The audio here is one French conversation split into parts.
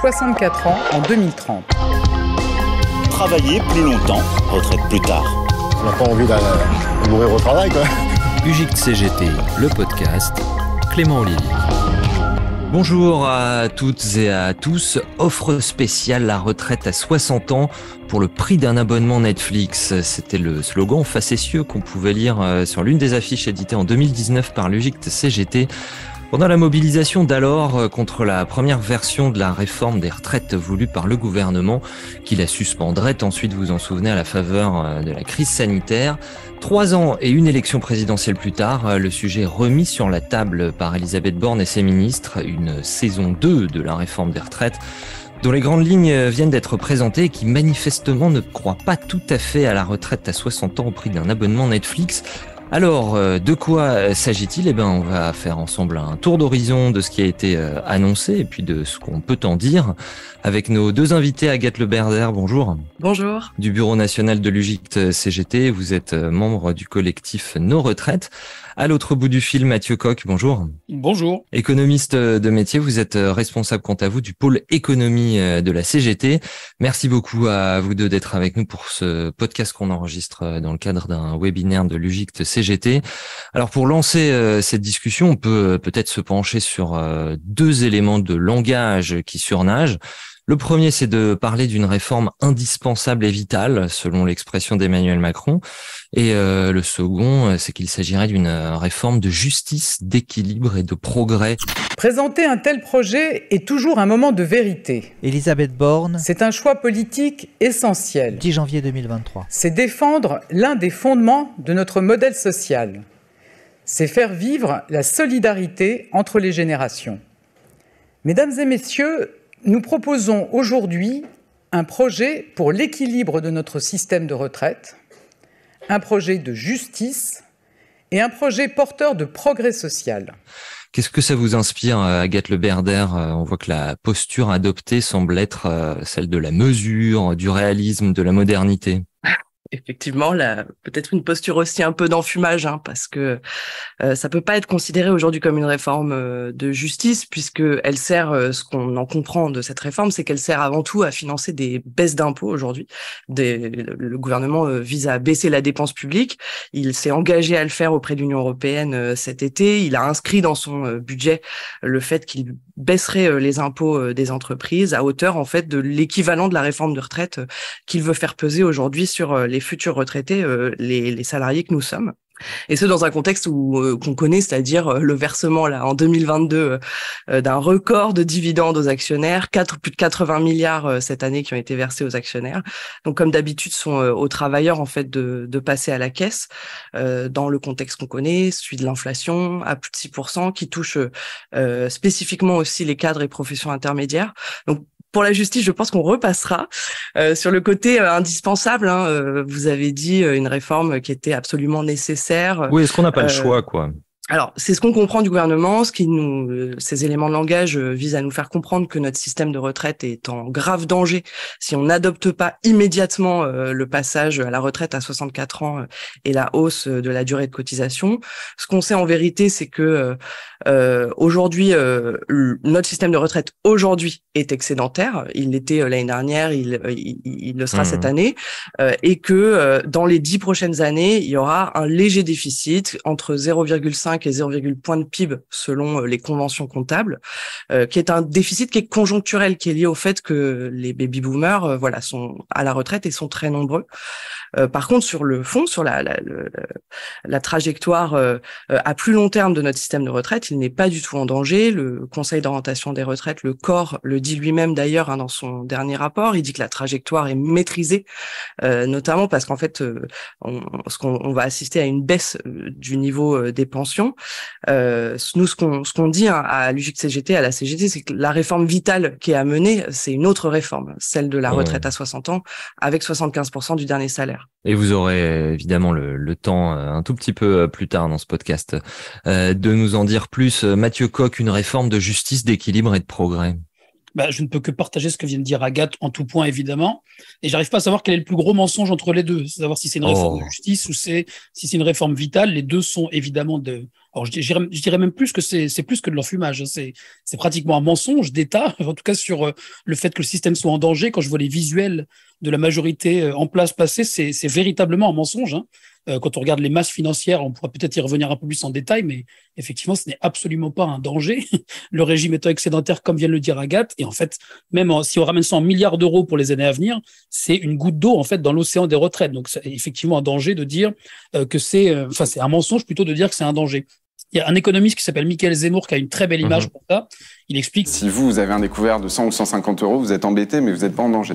64 ans en 2030. Travailler plus longtemps, retraite plus tard. On n'a pas envie de mourir au travail, quoi. UGICT CGT, le podcast, Clément Olivier. Bonjour à toutes et à tous. Offre spéciale, la retraite à 60 ans pour le prix d'un abonnement Netflix. C'était le slogan facétieux qu'on pouvait lire sur l'une des affiches éditées en 2019 par l'UGICT CGT. Pendant la mobilisation d'alors contre la première version de la réforme des retraites voulue par le gouvernement, qui la suspendrait ensuite, vous en souvenez, à la faveur de la crise sanitaire. 3 ans et une élection présidentielle plus tard, le sujet est remis sur la table par Elisabeth Borne et ses ministres, une saison 2 de la réforme des retraites, dont les grandes lignes viennent d'être présentées et qui manifestement ne croient pas tout à fait à la retraite à 60 ans au prix d'un abonnement Netflix. Alors, de quoi s'agit-il ? On va faire ensemble un tour d'horizon de ce qui a été annoncé et puis de ce qu'on peut en dire avec nos deux invités. Agathe Le Berder, bonjour. Bonjour. Du Bureau national de l'UGICT CGT, vous êtes membre du collectif Nos Retraites. À l'autre bout du fil, Mathieu Coq, bonjour. Bonjour. Économiste de métier, vous êtes responsable quant à vous du pôle économie de la CGT. Merci beaucoup à vous deux d'être avec nous pour ce podcast qu'on enregistre dans le cadre d'un webinaire de l'UGICT CGT. Alors pour lancer cette discussion, on peut peut-être se pencher sur deux éléments de langage qui surnagent. Le premier, c'est de parler d'une réforme indispensable et vitale, selon l'expression d'Emmanuel Macron. Et le second, c'est qu'il s'agirait d'une réforme de justice, d'équilibre et de progrès. Présenter un tel projet est toujours un moment de vérité. Elisabeth Borne. C'est un choix politique essentiel. 10 janvier 2023. C'est défendre l'un des fondements de notre modèle social. C'est faire vivre la solidarité entre les générations. Mesdames et messieurs, nous proposons aujourd'hui un projet pour l'équilibre de notre système de retraite, un projet de justice et un projet porteur de progrès social. Qu'est-ce que ça vous inspire, Agathe Le Berder ? On voit que la posture adoptée semble être celle de la mesure, du réalisme, de la modernité. Effectivement, peut-être une posture aussi un peu d'enfumage, parce que ça peut pas être considéré aujourd'hui comme une réforme de justice, puisque elle sert, ce qu'on en comprend de cette réforme, c'est qu'elle sert avant tout à financer des baisses d'impôts aujourd'hui. Le gouvernement vise à baisser la dépense publique. Il s'est engagé à le faire auprès de l'Union européenne cet été. Il a inscrit dans son budget le fait qu'il baisserait les impôts des entreprises à hauteur en fait de l'équivalent de la réforme de retraite qu'il veut faire peser aujourd'hui sur les futurs retraités, les salariés que nous sommes. Et ce dans un contexte qu'on connaît, c'est-à-dire le versement là en 2022 d'un record de dividendes aux actionnaires, plus de 80 milliards cette année qui ont été versés aux actionnaires. Donc comme d'habitude, sont aux travailleurs en fait de passer à la caisse dans le contexte qu'on connaît, celui de l'inflation à plus de 6%, qui touche spécifiquement aussi les cadres et professions intermédiaires. Donc pour la justice, je pense qu'on repassera sur le côté indispensable. Vous avez dit une réforme qui était absolument nécessaire. Oui, est-ce qu'on n'a pas le choix, quoi ? Alors, c'est ce qu'on comprend du gouvernement, ces éléments de langage visent à nous faire comprendre que notre système de retraite est en grave danger si on n'adopte pas immédiatement le passage à la retraite à 64 ans et la hausse de la durée de cotisation. Ce qu'on sait en vérité, c'est que aujourd'hui, notre système de retraite aujourd'hui est excédentaire. Il l'était l'année dernière, il le sera cette année, et que dans les 10 prochaines années, il y aura un léger déficit entre 0,5 et 0,1 point de PIB selon les conventions comptables, qui est un déficit qui est conjoncturel, qui est lié au fait que les baby-boomers sont à la retraite et sont très nombreux. Par contre, sur le fond, sur la trajectoire à plus long terme de notre système de retraite, il n'est pas du tout en danger. Le Conseil d'orientation des retraites, le COR, le dit lui-même d'ailleurs dans son dernier rapport. Il dit que la trajectoire est maîtrisée, notamment parce qu'en fait, on va assister à une baisse du niveau des pensions. Nous, ce qu'on dit à l'UGICT-CGT, à la CGT, c'est que la réforme vitale qui est à mener, c'est une autre réforme, celle de la retraite à 60 ans, avec 75% du dernier salaire. Et vous aurez évidemment le temps un tout petit peu plus tard dans ce podcast de nous en dire plus. Mathieu Coq, une réforme de justice, d'équilibre et de progrès. Je ne peux que partager ce que vient de dire Agathe en tout point, évidemment. Et j'arrive pas à savoir quel est le plus gros mensonge entre les deux. Savoir si c'est une réforme de justice ou si c'est une réforme vitale. Les deux sont évidemment alors, je dirais même plus que c'est plus que de l'enfumage. C'est pratiquement un mensonge d'État, en tout cas sur le fait que le système soit en danger. Quand je vois les visuels de la majorité en place passer, c'est véritablement un mensonge. Quand on regarde les masses financières, on pourra peut-être y revenir un peu plus en détail, mais effectivement, ce n'est absolument pas un danger. Le régime étant excédentaire, comme vient de le dire Agathe, et en fait, même si on ramène ça en milliards d'euros pour les années à venir, c'est une goutte d'eau en fait dans l'océan des retraites. Donc, c'est effectivement un danger de dire que c'est un mensonge plutôt de dire que c'est un danger. Il y a un économiste qui s'appelle Michael Zemmour qui a une très belle image pour ça. Il explique... Si vous avez un découvert de 100 ou 150 euros, vous êtes embêté, mais vous n'êtes pas en danger.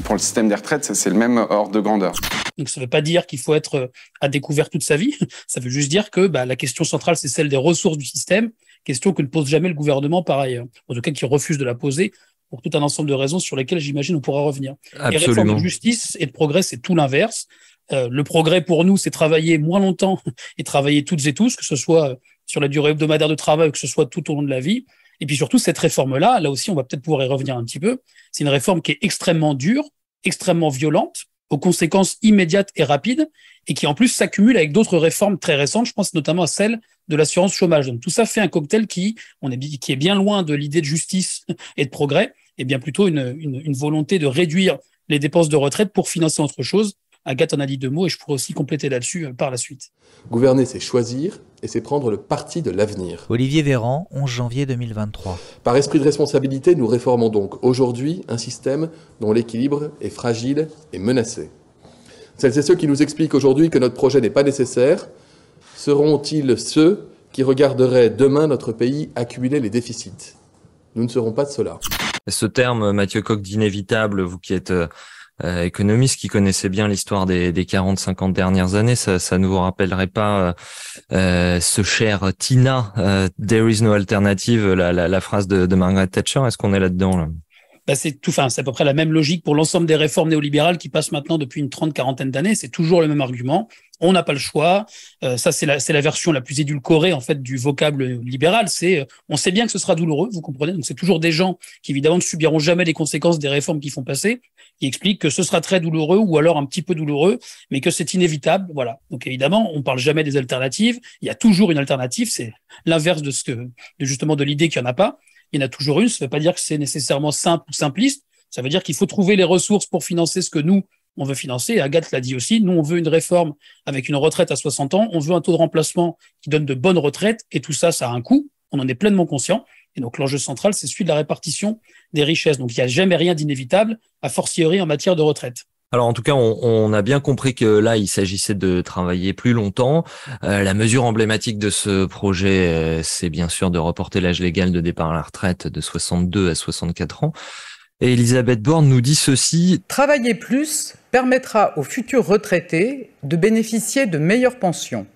Pour le système des retraites, c'est le même ordre de grandeur. Donc, ça ne veut pas dire qu'il faut être à découvert toute sa vie. Ça veut juste dire que la question centrale, c'est celle des ressources du système, question que ne pose jamais le gouvernement par ailleurs. En tout cas, qui refuse de la poser pour tout un ensemble de raisons sur lesquelles, j'imagine, on pourra revenir. Absolument. Et réforme de justice et de progrès, c'est tout l'inverse. Le progrès, pour nous, c'est travailler moins longtemps et travailler toutes et tous, que ce soit sur la durée hebdomadaire de travail ou que ce soit tout au long de la vie. Et puis surtout, cette réforme-là, là aussi, on va peut-être pouvoir y revenir un petit peu, c'est une réforme qui est extrêmement dure, extrêmement violente, aux conséquences immédiates et rapides, et qui en plus s'accumule avec d'autres réformes très récentes, je pense notamment à celle de l'assurance chômage. Donc tout ça fait un cocktail qui est bien loin de l'idée de justice et de progrès, et bien plutôt une volonté de réduire les dépenses de retraite pour financer autre chose. Agathe en a dit deux mots et je pourrais aussi compléter là-dessus par la suite. Gouverner, c'est choisir et c'est prendre le parti de l'avenir. Olivier Véran, 11 janvier 2023. Par esprit de responsabilité, nous réformons donc aujourd'hui un système dont l'équilibre est fragile et menacé. Celles et ceux qui nous expliquent aujourd'hui que notre projet n'est pas nécessaire, seront-ils ceux qui regarderaient demain notre pays accumuler les déficits ? Nous ne serons pas de ceux-là. Ce terme, Mathieu Coq, d'inévitable, vous qui êtes économiste, qui connaissez bien l'histoire des 40-50 dernières années, ça ne vous rappellerait pas ce cher Tina, there is no alternative, la phrase de Margaret Thatcher? Est-ce qu'on est là-dedans là? C'est à peu près la même logique pour l'ensemble des réformes néolibérales qui passent maintenant depuis une quarantaine d'années. C'est toujours le même argument. On n'a pas le choix. Ça, c'est la version la plus édulcorée en fait du vocable libéral. On sait bien que ce sera douloureux, vous comprenez. Donc c'est toujours des gens qui évidemment ne subiront jamais les conséquences des réformes qu'ils font passer, qui expliquent que ce sera très douloureux ou alors un petit peu douloureux, mais que c'est inévitable. Voilà. Donc évidemment, on parle jamais des alternatives. Il y a toujours une alternative. C'est l'inverse justement de l'idée qu'il y en a pas. Il y en a toujours une. Ça ne veut pas dire que c'est nécessairement simple ou simpliste. Ça veut dire qu'il faut trouver les ressources pour financer ce que nous, on veut financer. Et Agathe l'a dit aussi. Nous, on veut une réforme avec une retraite à 60 ans. On veut un taux de remplacement qui donne de bonnes retraites. Et tout ça, ça a un coût. On en est pleinement conscient. Et donc, l'enjeu central, c'est celui de la répartition des richesses. Donc, il n'y a jamais rien d'inévitable, a fortiori en matière de retraite. Alors en tout cas, on a bien compris que là, il s'agissait de travailler plus longtemps. La mesure emblématique de ce projet, c'est bien sûr de reporter l'âge légal de départ à la retraite de 62 à 64 ans. Et Elisabeth Borne nous dit ceci. Travailler plus permettra aux futurs retraités de bénéficier de meilleures pensions.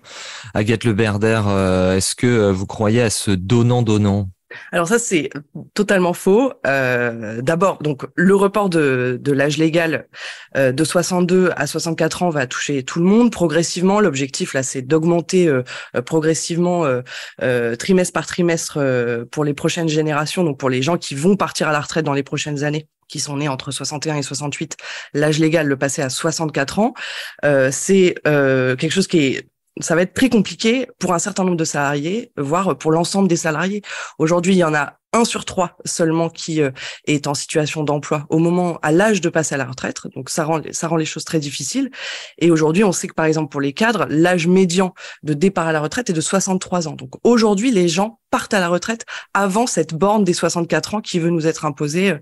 Agathe Le Berder, est-ce que vous croyez à ce donnant-donnant ? Alors ça, c'est totalement faux. D'abord, donc le report de l'âge légal de 62 à 64 ans va toucher tout le monde progressivement. L'objectif là, c'est d'augmenter progressivement trimestre par trimestre pour les prochaines générations, donc pour les gens qui vont partir à la retraite dans les prochaines années, qui sont nés entre 61 et 68, l'âge légal le passer à 64 ans. C'est quelque chose ça va être très compliqué pour un certain nombre de salariés, voire pour l'ensemble des salariés. Aujourd'hui, il y en a 1 sur 3 seulement qui est en situation d'emploi à l'âge de passer à la retraite. Donc, ça rend les choses très difficiles. Et aujourd'hui, on sait que, par exemple, pour les cadres, l'âge médian de départ à la retraite est de 63 ans. Donc, aujourd'hui, les gens partent à la retraite avant cette borne des 64 ans qui veut nous être imposée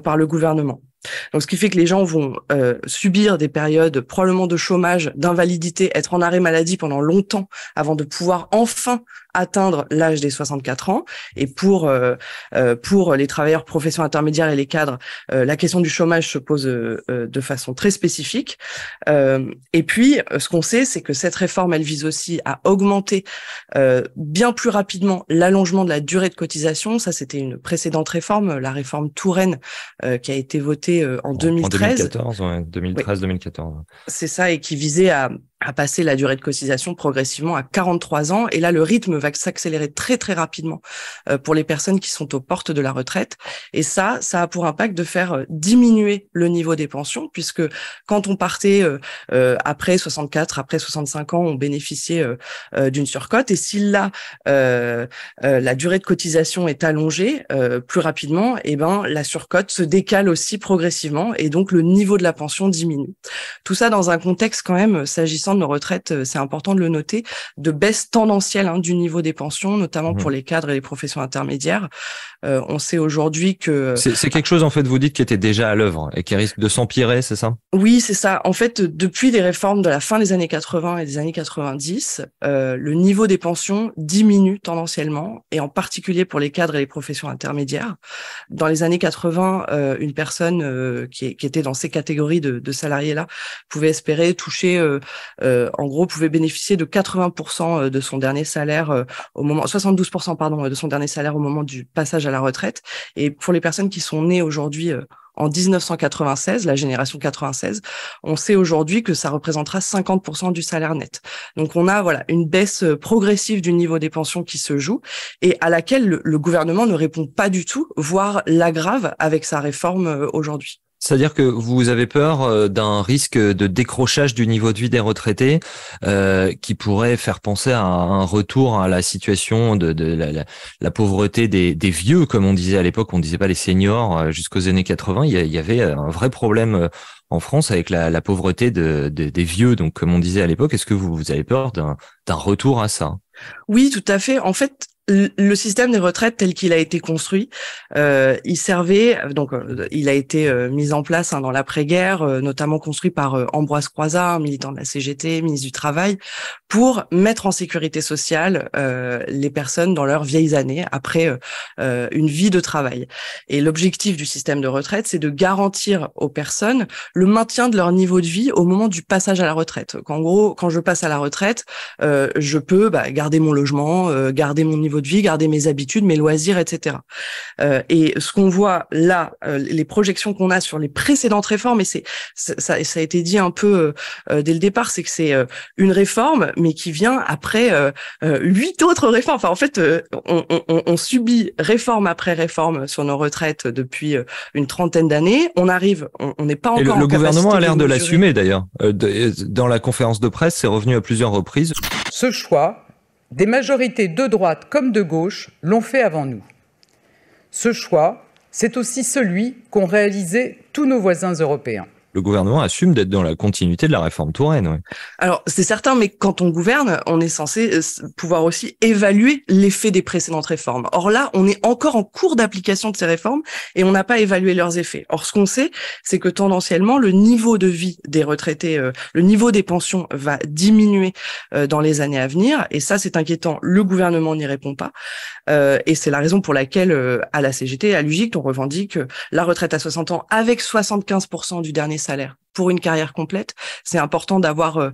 par le gouvernement. Donc, ce qui fait que les gens vont subir des périodes probablement de chômage, d'invalidité, être en arrêt maladie pendant longtemps avant de pouvoir enfin atteindre l'âge des 64 ans. Et pour les travailleurs professions intermédiaires et les cadres, la question du chômage se pose de façon très spécifique. Et puis, ce qu'on sait, c'est que cette réforme, elle vise aussi à augmenter bien plus rapidement l'allongement de la durée de cotisation. Ça, c'était une précédente réforme, la réforme Touraine, qui a été votée en 2013. En 2014, ouais, 2013-2014. C'est ça, et qui visait à à passer la durée de cotisation progressivement à 43 ans. Et là, le rythme va s'accélérer très, très rapidement pour les personnes qui sont aux portes de la retraite. Et ça a pour impact de faire diminuer le niveau des pensions, puisque quand on partait après 64, après 65 ans, on bénéficiait d'une surcote. Et si là, la durée de cotisation est allongée plus rapidement, et ben la surcote se décale aussi progressivement et donc le niveau de la pension diminue. Tout ça dans un contexte quand même, s'agissant de nos retraites, c'est important de le noter, de baisse tendancielle du niveau des pensions, notamment pour les cadres et les professions intermédiaires. On sait aujourd'hui que... C'est quelque chose, en fait, vous dites, qui était déjà à l'œuvre et qui risque de s'empirer, c'est ça? Oui, c'est ça. En fait, depuis les réformes de la fin des années 80 et des années 90, le niveau des pensions diminue tendanciellement, et en particulier pour les cadres et les professions intermédiaires. Dans les années 80, une personne qui était dans ces catégories de salariés-là pouvait espérer toucher... en gros, pouvait bénéficier de 80% de son dernier salaire au moment, 72% pardon, de son dernier salaire au moment du passage à la retraite. Et pour les personnes qui sont nées aujourd'hui en 1996, la génération 96, on sait aujourd'hui que ça représentera 50% du salaire net. Donc on a une baisse progressive du niveau des pensions qui se joue et à laquelle le gouvernement ne répond pas du tout, voire l'aggrave avec sa réforme aujourd'hui. C'est-à-dire que vous avez peur d'un risque de décrochage du niveau de vie des retraités qui pourrait faire penser à un retour à la situation de la pauvreté des vieux, comme on disait à l'époque, on disait pas les seniors jusqu'aux années 80. Il y avait un vrai problème en France avec la pauvreté des vieux, donc comme on disait à l'époque. Est-ce que vous avez peur d'un retour à ça? Oui, tout à fait. En fait, le système des retraites tel qu'il a été construit, il servait, donc il a été mis en place dans l'après-guerre, notamment construit par Ambroise Croizat, militant de la CGT, ministre du Travail, pour mettre en sécurité sociale les personnes dans leurs vieilles années après une vie de travail. Et l'objectif du système de retraite, c'est de garantir aux personnes le maintien de leur niveau de vie au moment du passage à la retraite. En gros, quand je passe à la retraite, je peux garder mon logement, garder mon niveau de vie, garder mes habitudes, mes loisirs, etc. Et ce qu'on voit là, les projections qu'on a sur les précédentes réformes, et ça a été dit un peu dès le départ, c'est que c'est une réforme, mais qui vient après 8 autres réformes. Enfin, en fait, on subit réforme après réforme sur nos retraites depuis une trentaine d'années. On n'est pas encore. Et le gouvernement a l'air de l'assumer d'ailleurs. Dans la conférence de presse, c'est revenu à plusieurs reprises. Ce choix, des majorités de droite comme de gauche l'ont fait avant nous. Ce choix, c'est aussi celui qu'ont réalisé tous nos voisins européens. Le gouvernement assume d'être dans la continuité de la réforme Touraine. Oui. Alors, c'est certain, mais quand on gouverne, on est censé pouvoir aussi évaluer l'effet des précédentes réformes. Or là, on est encore en cours d'application de ces réformes et on n'a pas évalué leurs effets. Or, ce qu'on sait, c'est que tendanciellement, le niveau de vie des retraités, le niveau des pensions va diminuer dans les années à venir. Et ça, c'est inquiétant. Le gouvernement n'y répond pas. Et c'est la raison pour laquelle, à la CGT, à l'UGIC, on revendique la retraite à 60 ans avec 75% du dernier salaire pour une carrière complète. C'est important d'avoir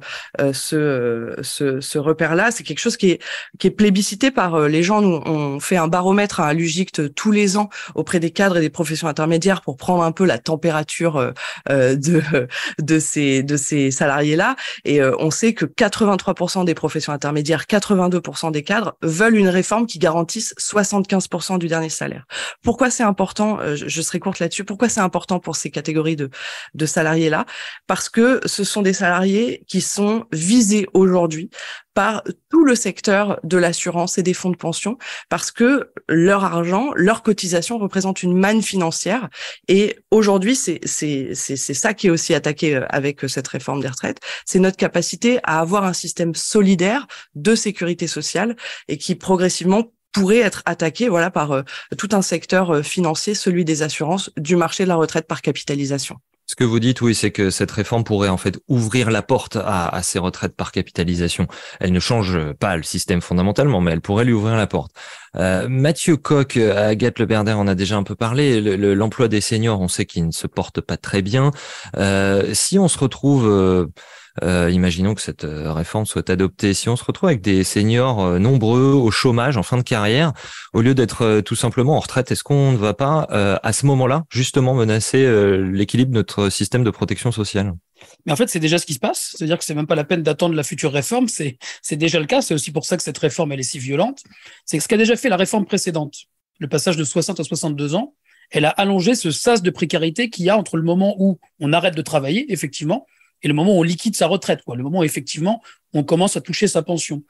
ce repère-là. C'est quelque chose qui est plébiscité par les gens. Nous, on fait un baromètre à l'UGIC tous les ans auprès des cadres et des professions intermédiaires pour prendre un peu la température de ces salariés-là. Et on sait que 83% des professions intermédiaires, 82% des cadres veulent une réforme qui garantisse 75% du dernier salaire. Pourquoi c'est important? Je serai courte là-dessus. Pourquoi c'est important pour ces catégories de salariés-là? Parce que ce sont des salariés qui sont visés aujourd'hui par tout le secteur de l'assurance et des fonds de pension, parce que leur argent, leur cotisation représente une manne financière. Et aujourd'hui, c'est ça qui est aussi attaqué avec cette réforme des retraites. C'est notre capacité à avoir un système solidaire de sécurité sociale et qui progressivement pourrait être attaqué par tout un secteur financier, celui des assurances, du marché de la retraite par capitalisation. Ce que vous dites, oui, c'est que cette réforme pourrait en fait ouvrir la porte à ces retraites par capitalisation. Elle ne change pas le système fondamentalement, mais elle pourrait lui ouvrir la porte. Mathieu Cocq, Agathe Le Berder en a déjà un peu parlé. L'emploi des seniors, on sait qu'il ne se porte pas très bien. Si on se retrouve... imaginons que cette réforme soit adoptée. Si on se retrouve avec des seniors nombreux au chômage en fin de carrière, au lieu d'être tout simplement en retraite, est-ce qu'on ne va pas à ce moment-là justement menacer l'équilibre de notre système de protection sociale ? Mais en fait, c'est déjà ce qui se passe. C'est-à-dire que c'est même pas la peine d'attendre la future réforme. C'est déjà le cas. C'est aussi pour ça que cette réforme, elle est si violente. C'est ce qu'a déjà fait la réforme précédente. Le passage de 60 à 62 ans, elle a allongé ce sas de précarité qu'il y a entre le moment où on arrête de travailler, effectivement, et le moment où on liquide sa retraite, quoi. Le moment où, effectivement, on commence à toucher sa pension.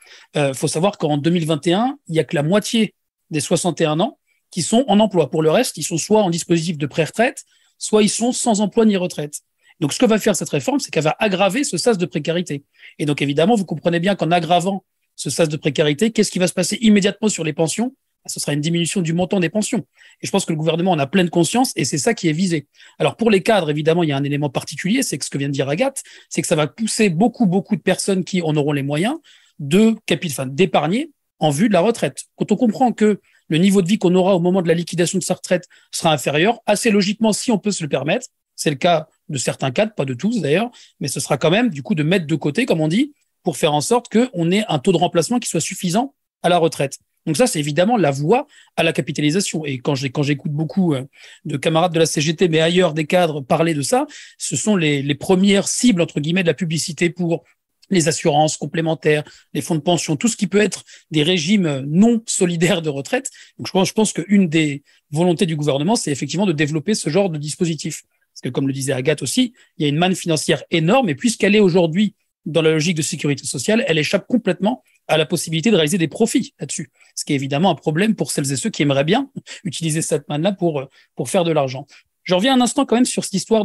Faut savoir qu'en 2021, il y a que la moitié des 61 ans qui sont en emploi. Pour le reste, ils sont soit en dispositif de pré-retraite, soit ils sont sans emploi ni retraite. Donc, ce que va faire cette réforme, c'est qu'elle va aggraver ce sas de précarité. Et donc, évidemment, vous comprenez bien qu'en aggravant ce sas de précarité, qu'est-ce qui va se passer immédiatement sur les pensions? Ce sera une diminution du montant des pensions. Et je pense que le gouvernement en a pleine conscience et c'est ça qui est visé. Alors, pour les cadres, évidemment, il y a un élément particulier, c'est que ce que vient de dire Agathe, c'est que ça va pousser beaucoup de personnes qui en auront les moyens d'épargner en vue de la retraite. Quand on comprend que le niveau de vie qu'on aura au moment de la liquidation de sa retraite sera inférieur, assez logiquement, si on peut se le permettre, c'est le cas de certains cadres, pas de tous d'ailleurs, mais ce sera quand même du coup de mettre de côté, comme on dit, pour faire en sorte qu'on ait un taux de remplacement qui soit suffisant à la retraite. Donc ça, c'est évidemment la voie à la capitalisation. Et quand j'écoute beaucoup de camarades de la CGT, mais ailleurs des cadres parler de ça, ce sont les premières cibles, entre guillemets, de la publicité pour les assurances complémentaires, les fonds de pension, tout ce qui peut être des régimes non solidaires de retraite. Donc je pense qu'une des volontés du gouvernement, c'est effectivement de développer ce genre de dispositif. Parce que comme le disait Agathe aussi, il y a une manne financière énorme, et puisqu'elle est aujourd'hui dans la logique de sécurité sociale, elle échappe complètement à la possibilité de réaliser des profits là-dessus. Ce qui est évidemment un problème pour celles et ceux qui aimeraient bien utiliser cette manne-là pour faire de l'argent. Je reviens un instant quand même sur cette histoire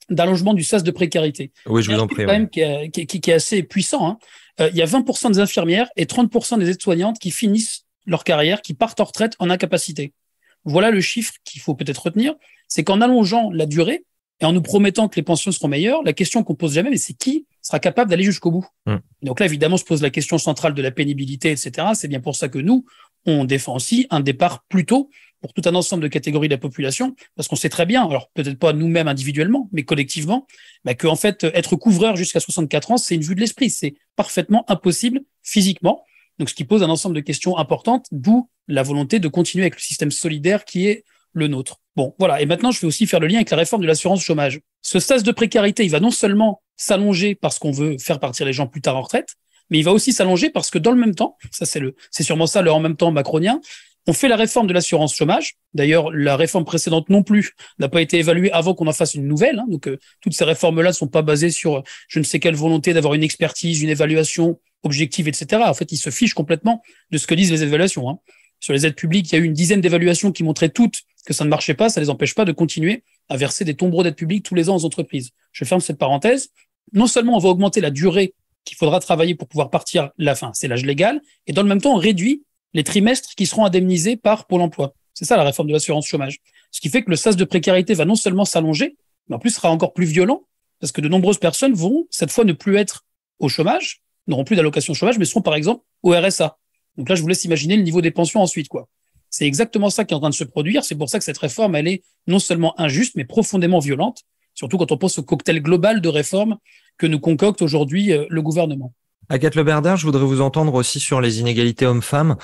d'allongement du sas de précarité. Oui, je vous en prie. Quand même qui est assez puissant. Il y a 20% des infirmières et 30% des aides-soignantes qui finissent leur carrière, qui partent en retraite en incapacité. Voilà le chiffre qu'il faut peut-être retenir, c'est qu'en allongeant la durée et en nous promettant que les pensions seront meilleures, la question qu'on pose jamais, mais c'est qui sera capable d'aller jusqu'au bout. Donc là, évidemment, se pose la question centrale de la pénibilité, etc. C'est bien pour ça que nous, on défend aussi un départ plus tôt pour tout un ensemble de catégories de la population, parce qu'on sait très bien, alors peut-être pas nous-mêmes individuellement, mais collectivement, que en fait, être couvreur jusqu'à 64 ans, c'est une vue de l'esprit. C'est parfaitement impossible physiquement. Donc, ce qui pose un ensemble de questions importantes, d'où la volonté de continuer avec le système solidaire qui est le nôtre. Bon, voilà. Et maintenant, je vais aussi faire le lien avec la réforme de l'assurance chômage. Ce sas de précarité, il va non seulement s'allonger parce qu'on veut faire partir les gens plus tard en retraite, mais il va aussi s'allonger parce que dans le même temps, c'est sûrement ça le en même temps macronien, on fait la réforme de l'assurance chômage. D'ailleurs, la réforme précédente non plus n'a pas été évaluée avant qu'on en fasse une nouvelle. Donc, toutes ces réformes-là ne sont pas basées sur je ne sais quelle volonté d'avoir une expertise, une évaluation objective, etc. En fait, ils se fichent complètement de ce que disent les évaluations. Sur les aides publiques, il y a eu une dizaine d'évaluations qui montraient toutes que ça ne marchait pas. Ça ne les empêche pas de continuer à verser des tombereaux d'aides publiques tous les ans aux entreprises. Je ferme cette parenthèse. Non seulement on va augmenter la durée qu'il faudra travailler pour pouvoir partir c'est l'âge légal, et dans le même temps, on réduit les trimestres qui seront indemnisés par Pôle emploi. C'est ça la réforme de l'assurance chômage. Ce qui fait que le sas de précarité va non seulement s'allonger, mais en plus sera encore plus violent, parce que de nombreuses personnes vont, cette fois, ne plus être au chômage, n'auront plus d'allocation chômage, mais seront par exemple au RSA. Donc là, je vous laisse imaginer le niveau des pensions ensuite, quoi. C'est exactement ça qui est en train de se produire. C'est pour ça que cette réforme, elle est non seulement injuste, mais profondément violente, surtout quand on pense au cocktail global de réformes que nous concocte aujourd'hui le gouvernement. Agathe Le Berdard, je voudrais vous entendre aussi sur les inégalités hommes-femmes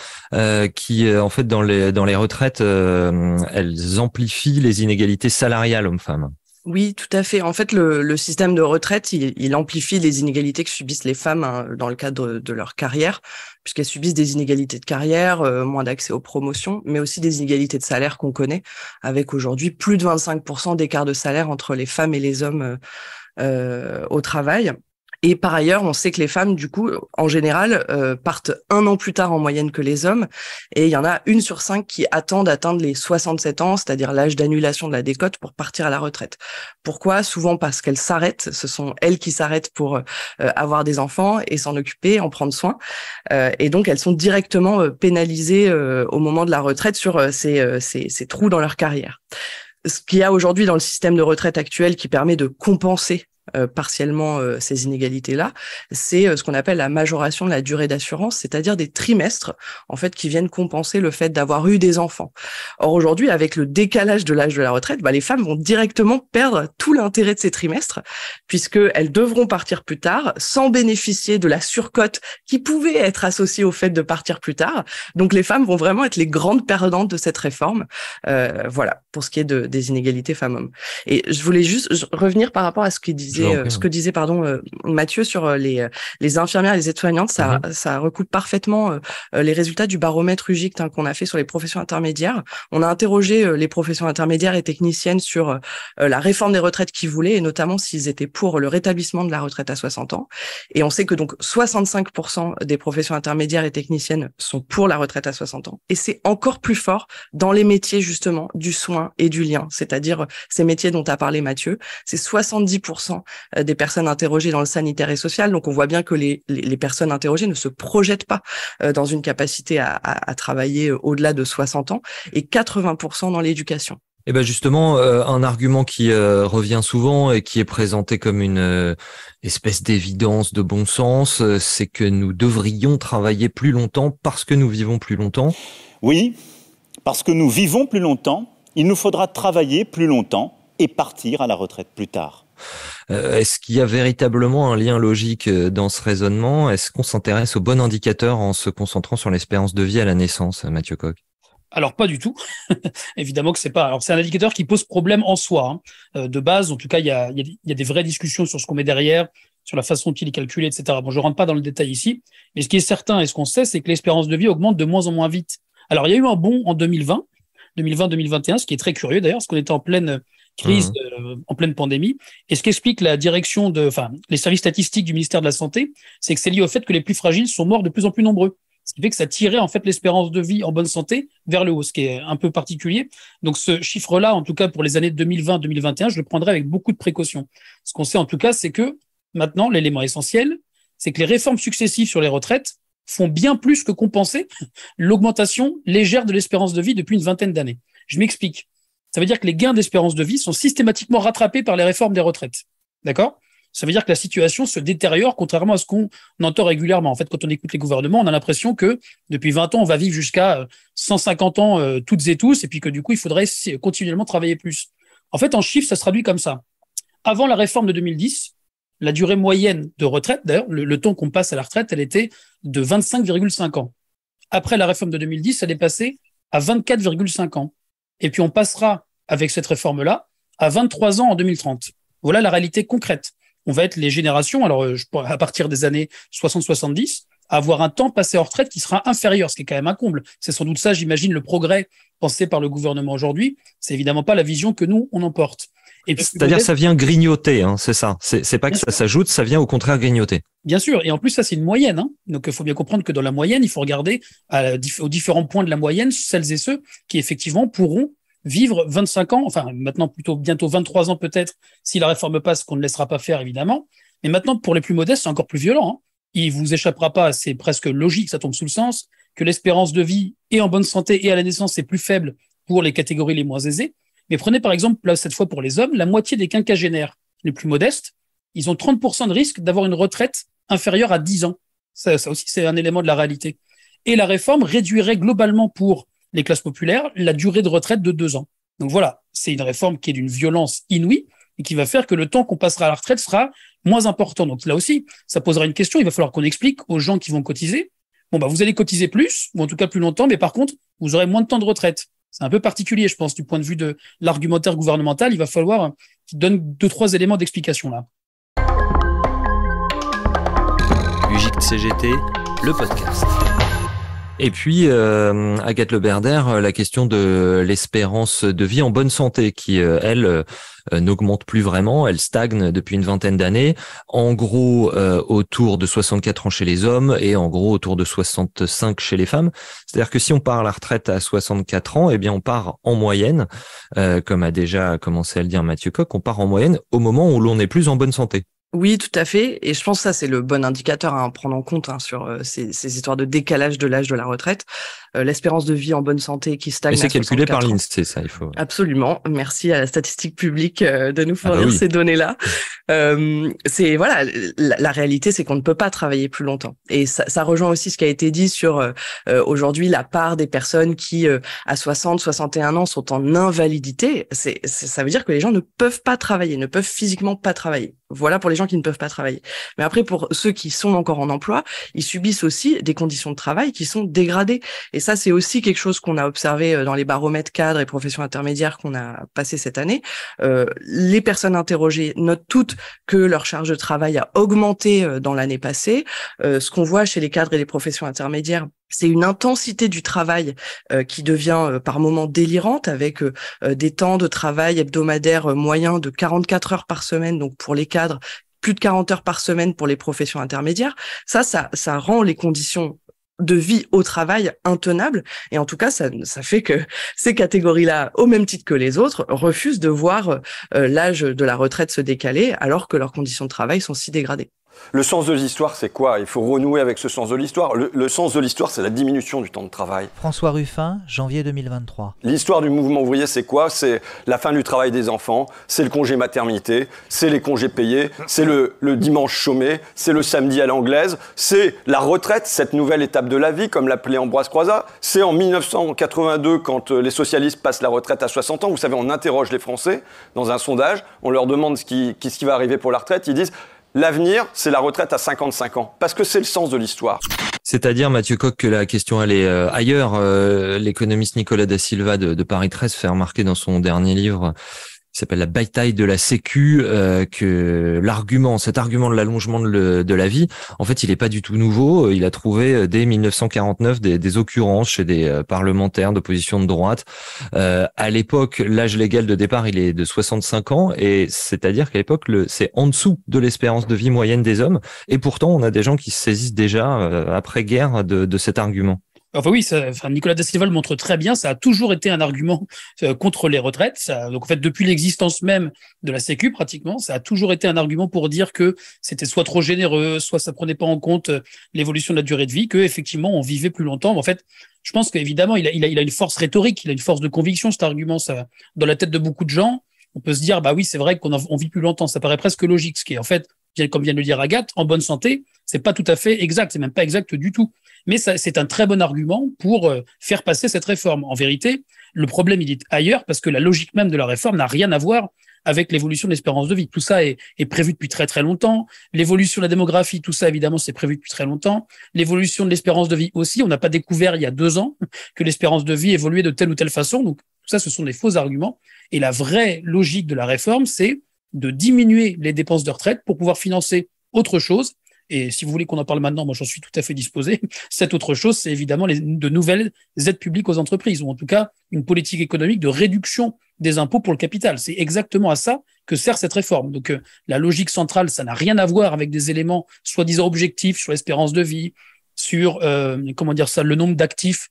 qui, en fait, dans les retraites, elles amplifient les inégalités salariales hommes-femmes. Oui, tout à fait. En fait, le système de retraite, il amplifie les inégalités que subissent les femmes dans le cadre de leur carrière, puisqu'elles subissent des inégalités de carrière, moins d'accès aux promotions, mais aussi des inégalités de salaire qu'on connaît, avec aujourd'hui plus de 25% d'écart de salaire entre les femmes et les hommes au travail. Et par ailleurs, on sait que les femmes, du coup, en général, partent 1 an plus tard en moyenne que les hommes. Et il y en a 1 sur 5 qui attendent d'atteindre les 67 ans, c'est-à-dire l'âge d'annulation de la décote pour partir à la retraite. Pourquoi ? Souvent parce qu'elles s'arrêtent. Ce sont elles qui s'arrêtent pour avoir des enfants et s'en occuper, en prendre soin. Et donc, elles sont directement pénalisées au moment de la retraite sur ces trous dans leur carrière. Ce qu'il y a aujourd'hui dans le système de retraite actuel qui permet de compenser partiellement ces inégalités-là, c'est ce qu'on appelle la majoration de la durée d'assurance, c'est-à-dire des trimestres en fait qui viennent compenser le fait d'avoir eu des enfants. Or aujourd'hui, avec le décalage de l'âge de la retraite, les femmes vont directement perdre tout l'intérêt de ces trimestres puisqu'elles devront partir plus tard sans bénéficier de la surcote qui pouvait être associée au fait de partir plus tard. Donc les femmes vont vraiment être les grandes perdantes de cette réforme. Voilà, pour ce qui est des inégalités femmes-hommes. Et je voulais juste revenir par rapport à ce qu'il disait disait Mathieu sur les infirmières et les aides-soignantes, ça recoupe parfaitement les résultats du baromètre UGICT qu'on a fait sur les professions intermédiaires. On a interrogé les professions intermédiaires et techniciennes sur la réforme des retraites qu'ils voulaient, et notamment s'ils étaient pour le rétablissement de la retraite à 60 ans. Et on sait que donc 65% des professions intermédiaires et techniciennes sont pour la retraite à 60 ans. Et c'est encore plus fort dans les métiers justement du soin et du lien, c'est-à-dire ces métiers dont a parlé Mathieu. C'est 70% des personnes interrogées dans le sanitaire et social. Donc on voit bien que les personnes interrogées ne se projettent pas dans une capacité à travailler au-delà de 60 ans, et 80% dans l'éducation. Et ben justement, un argument qui revient souvent et qui est présenté comme une espèce d'évidence de bon sens, c'est que nous devrions travailler plus longtemps parce que nous vivons plus longtemps. Oui, parce que nous vivons plus longtemps, il nous faudra travailler plus longtemps et partir à la retraite plus tard. Est-ce qu'il y a véritablement un lien logique dans ce raisonnement ? Est-ce qu'on s'intéresse au bon indicateur en se concentrant sur l'espérance de vie à la naissance, Mathieu Coq ? Alors pas du tout, évidemment que c'est pas. Alors c'est un indicateur qui pose problème en soi. De base, en tout cas, il y a des vraies discussions sur ce qu'on met derrière, sur la façon dont il est calculé, etc. Bon, je rentre pas dans le détail ici, mais ce qui est certain et ce qu'on sait, c'est que l'espérance de vie augmente de moins en moins vite. Alors il y a eu un bond en 2020-2021, ce qui est très curieux d'ailleurs, parce qu'on était en pleine crise, en pleine pandémie. Et ce qu'explique la direction les services statistiques du ministère de la Santé, c'est que c'est lié au fait que les plus fragiles sont morts de plus en plus nombreux. Ce qui fait que ça tirait en fait l'espérance de vie en bonne santé vers le haut, ce qui est un peu particulier. Donc ce chiffre-là, en tout cas pour les années 2020-2021, je le prendrai avec beaucoup de précaution. Ce qu'on sait en tout cas, c'est que maintenant, l'élément essentiel, c'est que les réformes successives sur les retraites font bien plus que compenser l'augmentation légère de l'espérance de vie depuis une vingtaine d'années. Je m'explique. Ça veut dire que les gains d'espérance de vie sont systématiquement rattrapés par les réformes des retraites. D'accord ? Ça veut dire que la situation se détériore contrairement à ce qu'on entend régulièrement. En fait, quand on écoute les gouvernements, on a l'impression que depuis 20 ans, on va vivre jusqu'à 150 ans toutes et tous, et puis que du coup, il faudrait continuellement travailler plus. En fait, en chiffres, ça se traduit comme ça. Avant la réforme de 2010, la durée moyenne de retraite, d'ailleurs, le temps qu'on passe à la retraite, elle était de 25,5 ans. Après la réforme de 2010, elle est passée à 24,5 ans. Et puis, on passera, avec cette réforme-là, à 23 ans en 2030. Voilà la réalité concrète. On va être les générations, alors à partir des années 60-70, à avoir un temps passé en retraite qui sera inférieur, ce qui est quand même un comble. C'est sans doute ça, j'imagine, le progrès pensé par le gouvernement aujourd'hui. C'est évidemment pas la vision que nous, on emporte. Et puis, c'est-à-dire que ça vient grignoter, hein, c'est ça. C'est pas que ça s'ajoute, ça vient au contraire grignoter. Bien sûr, et en plus ça c'est une moyenne. Hein. Donc il faut bien comprendre que dans la moyenne, il faut regarder aux différents points de la moyenne celles et ceux qui effectivement pourront vivre 25 ans, enfin maintenant plutôt bientôt 23 ans peut-être, si la réforme passe, qu'on ne laissera pas faire évidemment. Mais maintenant, pour les plus modestes, c'est encore plus violent. Hein. Il vous échappera pas, c'est presque logique, ça tombe sous le sens, que l'espérance de vie et en bonne santé et à la naissance est plus faible pour les catégories les moins aisées. Mais prenez par exemple, là, cette fois pour les hommes, la moitié des quinquagénaires les plus modestes, ils ont 30% de risque d'avoir une retraite inférieure à 10 ans. Ça aussi, c'est un élément de la réalité. Et la réforme réduirait globalement pour les classes populaires, la durée de retraite de 2 ans. Donc voilà, c'est une réforme qui est d'une violence inouïe et qui va faire que le temps qu'on passera à la retraite sera moins important. Donc là aussi, ça posera une question. Il va falloir qu'on explique aux gens qui vont cotiser. Bon, vous allez cotiser plus, ou en tout cas plus longtemps, mais par contre, vous aurez moins de temps de retraite. C'est un peu particulier, je pense, du point de vue de l'argumentaire gouvernemental. Il va falloir qu'il donne 2-3 éléments d'explication là. UGICT CGT, le podcast. Et puis, Agathe Le Berder, la question de l'espérance de vie en bonne santé qui, elle, n'augmente plus vraiment, elle stagne depuis une vingtaine d'années, en gros autour de 64 ans chez les hommes et en gros autour de 65 chez les femmes. C'est-à-dire que si on part à la retraite à 64 ans, eh bien on part en moyenne, comme a déjà commencé à le dire Mathieu Coq, on part en moyenne au moment où l'on n'est plus en bonne santé. Oui, tout à fait. Et je pense que ça, c'est le bon indicateur à prendre en compte sur ces histoires de décalage de l'âge de la retraite. L'espérance de vie en bonne santé qui stagne. Et c'est calculé par l'INSEE, ça, il faut. Absolument. Merci à la statistique publique de nous fournir ces données-là. C'est voilà, la réalité, c'est qu'on ne peut pas travailler plus longtemps. Et ça rejoint aussi ce qui a été dit sur aujourd'hui la part des personnes qui à 60, 61 ans sont en invalidité. Ça veut dire que les gens ne peuvent pas travailler, ne peuvent physiquement pas travailler. Voilà pour les gens gens qui ne peuvent pas travailler. Mais après, pour ceux qui sont encore en emploi, ils subissent aussi des conditions de travail qui sont dégradées. Et ça, c'est aussi quelque chose qu'on a observé dans les baromètres cadres et professions intermédiaires qu'on a passé cette année. Les personnes interrogées notent toutes que leur charge de travail a augmenté dans l'année passée. Ce qu'on voit chez les cadres et les professions intermédiaires, c'est une intensité du travail qui devient par moments délirante, avec des temps de travail hebdomadaires moyens de 44 heures par semaine, donc pour les cadres, plus de 40 heures par semaine pour les professions intermédiaires. Ça rend les conditions de vie au travail intenables, et en tout cas ça fait que ces catégories-là, au même titre que les autres, refusent de voir l'âge de la retraite se décaler alors que leurs conditions de travail sont si dégradées. Le sens de l'histoire, c'est quoi? Il faut renouer avec ce sens de l'histoire. Le sens de l'histoire, c'est la diminution du temps de travail. François Ruffin, janvier 2023. L'histoire du mouvement ouvrier, c'est quoi? C'est la fin du travail des enfants, c'est le congé maternité, c'est les congés payés, c'est le dimanche chômé, c'est le samedi à l'anglaise, c'est la retraite, cette nouvelle étape de la vie, comme l'appelait Ambroise Croizat. C'est en 1982, quand les socialistes passent la retraite à 60 ans. Vous savez, on interroge les Français dans un sondage, on leur demande ce qui va arriver pour la retraite, ils disent... L'avenir, c'est la retraite à 55 ans, parce que c'est le sens de l'histoire. C'est-à-dire, Mathieu Coq, que la question, elle est ailleurs. L'économiste Nicolas Da Silva de Paris 13 fait remarquer dans son dernier livre, qui s'appelle La bataille de la Sécu, que cet argument de l'allongement de la vie, en fait, il est pas du tout nouveau. Il a trouvé dès 1949 des occurrences chez des parlementaires d'opposition de droite. À l'époque, l'âge légal de départ, il est de 65 ans, et c'est-à-dire qu'à l'époque, c'est en dessous de l'espérance de vie moyenne des hommes. Et pourtant, on a des gens qui se saisissent déjà après-guerre de cet argument. Enfin oui, Nicolas Da Silva le montre très bien, ça a toujours été un argument contre les retraites. Donc en fait, depuis l'existence même de la Sécu, pratiquement, ça a toujours été un argument pour dire que c'était soit trop généreux, soit ça prenait pas en compte l'évolution de la durée de vie, que effectivement on vivait plus longtemps. Mais en fait, je pense qu'évidemment, il a une force rhétorique, il a une force de conviction, cet argument. Ça, dans la tête de beaucoup de gens, on peut se dire, bah oui, c'est vrai qu'on vit plus longtemps. Ça paraît presque logique, ce qui est en fait, comme vient de le dire Agathe, en bonne santé, c'est pas tout à fait exact, c'est même pas exact du tout. Mais c'est un très bon argument pour faire passer cette réforme. En vérité, le problème, il est ailleurs, parce que la logique même de la réforme n'a rien à voir avec l'évolution de l'espérance de vie. Tout ça est prévu depuis très très longtemps. L'évolution de la démographie, tout ça, évidemment, c'est prévu depuis très longtemps. L'évolution de l'espérance de vie aussi, on n'a pas découvert il y a 2 ans que l'espérance de vie évoluait de telle ou telle façon. Donc tout ça, ce sont des faux arguments. Et la vraie logique de la réforme, c'est de diminuer les dépenses de retraite pour pouvoir financer autre chose. Et si vous voulez qu'on en parle maintenant, moi j'en suis tout à fait disposé. Cette autre chose, c'est évidemment de nouvelles aides publiques aux entreprises, ou en tout cas une politique économique de réduction des impôts pour le capital. C'est exactement à ça que sert cette réforme. Donc la logique centrale, ça n'a rien à voir avec des éléments soi-disant objectifs sur l'espérance de vie, sur le nombre d'actifs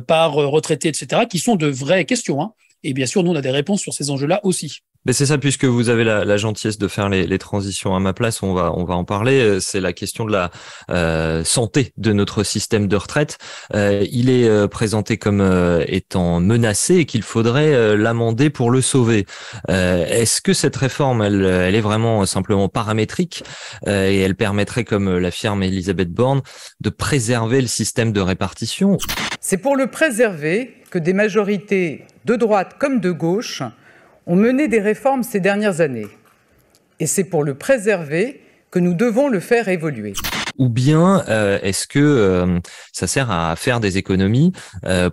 par retraité, etc., qui sont de vraies questions, hein. Et bien sûr, nous, on a des réponses sur ces enjeux-là aussi. Mais c'est ça, puisque vous avez la gentillesse de faire les transitions à ma place, on va en parler. C'est la question de la santé de notre système de retraite. Il est présenté comme étant menacé et qu'il faudrait l'amender pour le sauver. Est-ce que cette réforme, elle est vraiment simplement paramétrique et elle permettrait, comme l'affirme Elisabeth Borne, de préserver le système de répartition? C'est pour le préserver que des majorités de droite comme de gauche ont mené des réformes ces dernières années. Et c'est pour le préserver que nous devons le faire évoluer. Ou bien est-ce que ça sert à faire des économies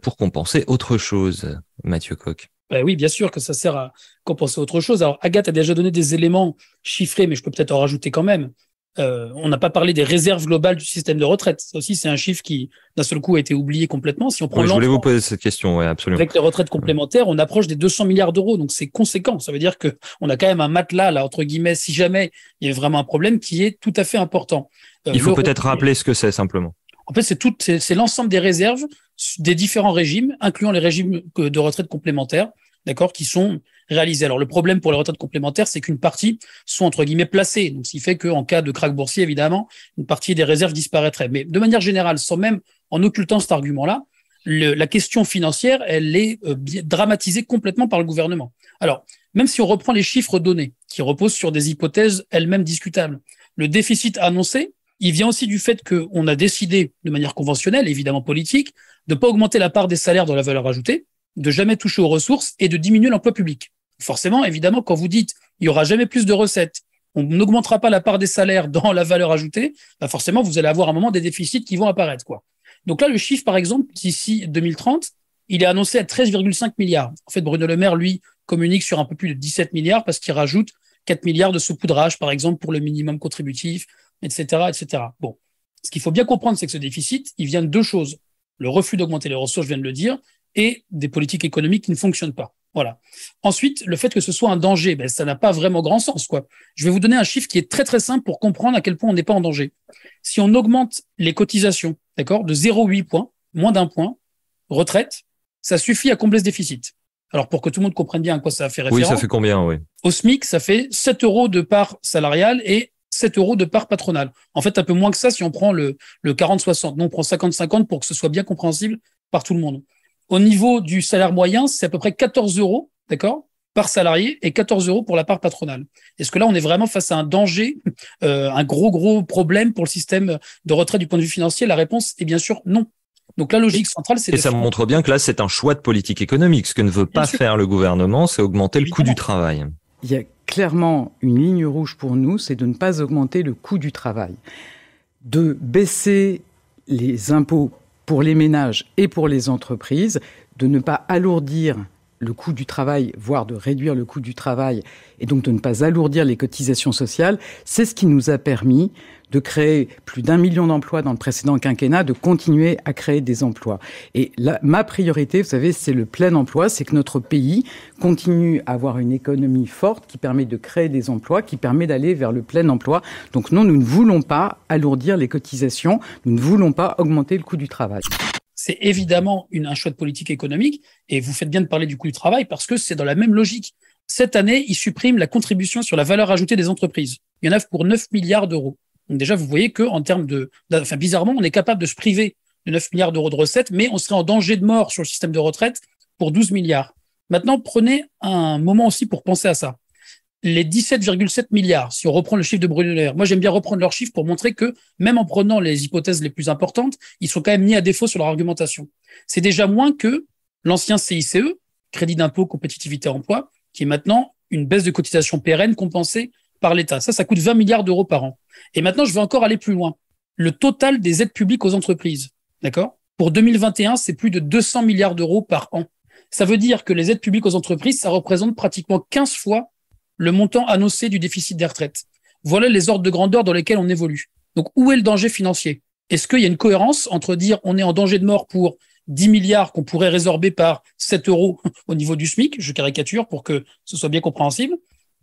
pour compenser autre chose, Mathieu Coq? Oui, bien sûr que ça sert à compenser autre chose. Alors, Agathe a déjà donné des éléments chiffrés, mais je peux peut-être en rajouter quand même. On n'a pas parlé des réserves globales du système de retraite. Ça aussi, c'est un chiffre qui, d'un seul coup, a été oublié complètement. Si on prend je voulais vous poser cette question, oui, absolument. Avec les retraites complémentaires, on approche des 200 milliards d'euros, donc c'est conséquent. Ça veut dire que on a quand même un matelas, là, entre guillemets, si jamais il y avait vraiment un problème, qui est tout à fait important. Il faut peut-être rappeler ce que c'est, simplement. En fait, c'est l'ensemble des réserves des différents régimes, incluant les régimes de retraite complémentaires, d'accord, qui sont réalisés. Alors, le problème pour les retraites complémentaires, c'est qu'une partie sont, entre guillemets, placées. Donc, ce qui fait qu'en cas de krach boursier, évidemment, une partie des réserves disparaîtrait. Mais de manière générale, sans même en occultant cet argument-là, la question financière, elle est dramatisée complètement par le gouvernement. Alors, même si on reprend les chiffres donnés, qui reposent sur des hypothèses elles-mêmes discutables, le déficit annoncé, il vient aussi du fait qu'on a décidé, de manière conventionnelle, évidemment politique, de ne pas augmenter la part des salaires dans la valeur ajoutée, de jamais toucher aux ressources et de diminuer l'emploi public. Forcément, évidemment, quand vous dites il y aura jamais plus de recettes, on n'augmentera pas la part des salaires dans la valeur ajoutée, bah forcément, vous allez avoir à un moment des déficits qui vont apparaître, quoi. Donc là, le chiffre, par exemple, d'ici 2030, il est annoncé à 13,5 milliards. En fait, Bruno Le Maire, lui, communique sur un peu plus de 17 milliards parce qu'il rajoute 4 milliards de saupoudrage, par exemple, pour le minimum contributif, etc., etc. Bon. Ce qu'il faut bien comprendre, c'est que ce déficit, il vient de deux choses. Le refus d'augmenter les ressources, je viens de le dire, et des politiques économiques qui ne fonctionnent pas. Voilà. Ensuite, le fait que ce soit un danger, ben, ça n'a pas vraiment grand sens, quoi. Je vais vous donner un chiffre qui est très, très simple pour comprendre à quel point on n'est pas en danger. Si on augmente les cotisations, d'accord, de 0,8 points, moins d'un point, retraite, ça suffit à combler ce déficit. Alors, pour que tout le monde comprenne bien à quoi ça fait référence. Oui, ça fait combien, oui. Au SMIC, ça fait 7 € de part salariale et 7 € de part patronale. En fait, un peu moins que ça si on prend le 40-60. Nous, on prend 50-50 pour que ce soit bien compréhensible par tout le monde. Au niveau du salaire moyen, c'est à peu près 14 €, d'accord, par salarié et 14 € pour la part patronale. Est-ce que là, on est vraiment face à un danger, un gros problème pour le système de retraite du point de vue financier? La réponse est bien sûr non. Donc la logique centrale, c'est... Et ça montre bien que là, c'est un choix de politique économique. Ce que ne veut pas faire le gouvernement, c'est augmenter le coût du travail. Il y a clairement une ligne rouge pour nous, c'est de ne pas augmenter le coût du travail. De baisser les impôts pour les ménages et pour les entreprises, de ne pas alourdir le coût du travail, voire de réduire le coût du travail, et donc de ne pas alourdir les cotisations sociales, c'est ce qui nous a permis de créer plus d'1 million d'emplois dans le précédent quinquennat, de continuer à créer des emplois. Et là, ma priorité, vous savez, c'est le plein emploi, c'est que notre pays continue à avoir une économie forte qui permet de créer des emplois, qui permet d'aller vers le plein emploi. Donc non, nous ne voulons pas alourdir les cotisations, nous ne voulons pas augmenter le coût du travail. C'est évidemment un choix de politique économique, et vous faites bien de parler du coût du travail parce que c'est dans la même logique. Cette année, ils suppriment la contribution sur la valeur ajoutée des entreprises. Il y en a pour 9 milliards d'euros. Donc déjà, vous voyez que en termes bizarrement, on est capable de se priver de 9 milliards d'euros de recettes, mais on serait en danger de mort sur le système de retraite pour 12 milliards. Maintenant, prenez un moment aussi pour penser à ça. Les 17,7 milliards, si on reprend le chiffre de Bruno Le Maire, moi j'aime bien reprendre leurs chiffres pour montrer que même en prenant les hypothèses les plus importantes, ils sont quand même mis à défaut sur leur argumentation. C'est déjà moins que l'ancien CICE, Crédit d'impôt, compétitivité, emploi, qui est maintenant une baisse de cotisation pérenne compensée par l'État. Ça coûte 20 milliards d'euros par an. Et maintenant, je vais encore aller plus loin. Le total des aides publiques aux entreprises, d'accord ? Pour 2021, c'est plus de 200 milliards d'euros par an. Ça veut dire que les aides publiques aux entreprises, ça représente pratiquement 15 fois le montant annoncé du déficit des retraites. Voilà les ordres de grandeur dans lesquels on évolue. Donc, où est le danger financier? Est-ce qu'il y a une cohérence entre dire on est en danger de mort pour 10 milliards qu'on pourrait résorber par 7 € au niveau du SMIC, je caricature pour que ce soit bien compréhensible,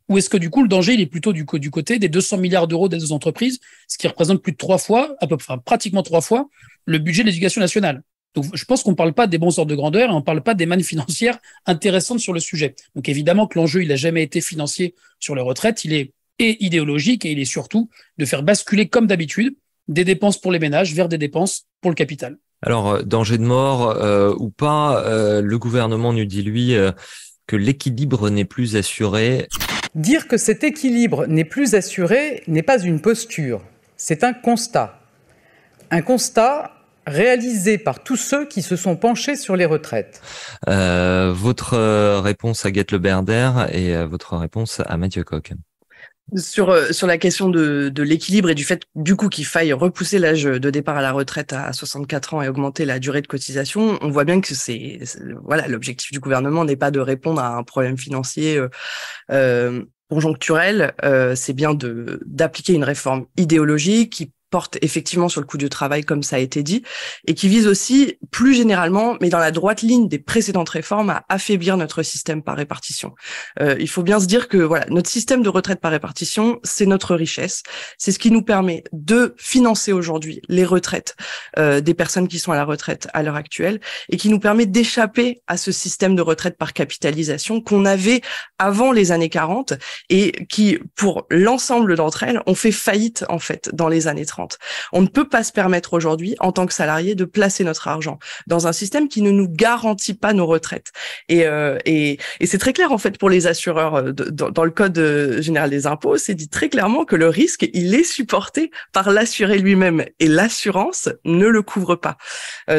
ou est-ce que du coup le danger il est plutôt du côté des 200 milliards d'euros d'aides aux entreprises, ce qui représente plus de 3 fois, pratiquement 3 fois, le budget de l'éducation nationale. Donc je pense qu'on ne parle pas des bons ordres de grandeur et on ne parle pas des mannes financières intéressantes sur le sujet. Donc évidemment que l'enjeu il n'a jamais été financier sur les retraites, il est idéologique et il est surtout de faire basculer comme d'habitude des dépenses pour les ménages vers des dépenses pour le capital. Alors, danger de mort ou pas, le gouvernement nous dit, lui, que l'équilibre n'est plus assuré. Dire que cet équilibre n'est plus assuré n'est pas une posture, c'est un constat. Un constat réalisé par tous ceux qui se sont penchés sur les retraites. Votre réponse à Agathe Le Berder et votre réponse à Mathieu Coq. Sur la question de l'équilibre et du fait du coup qu'il faille repousser l'âge de départ à la retraite à 64 ans et augmenter la durée de cotisation, on voit bien que voilà, l'objectif du gouvernement n'est pas de répondre à un problème financier conjoncturel, c'est bien d'appliquer une réforme idéologique qui porte effectivement sur le coût du travail, comme ça a été dit, et qui vise aussi, plus généralement, mais dans la droite ligne des précédentes réformes, à affaiblir notre système par répartition. Il faut bien se dire que voilà, notre système de retraite par répartition, c'est notre richesse. C'est ce qui nous permet de financer aujourd'hui les retraites des personnes qui sont à la retraite à l'heure actuelle, et qui nous permet d'échapper à ce système de retraite par capitalisation qu'on avait avant les années 40, et qui, pour l'ensemble d'entre elles, ont fait faillite, en fait, dans les années 30. 2030. On ne peut pas se permettre aujourd'hui, en tant que salarié, de placer notre argent dans un système qui ne nous garantit pas nos retraites. Et c'est très clair, en fait, pour les assureurs. Dans le Code général des impôts, c'est dit très clairement que le risque, il est supporté par l'assuré lui-même et l'assurance ne le couvre pas.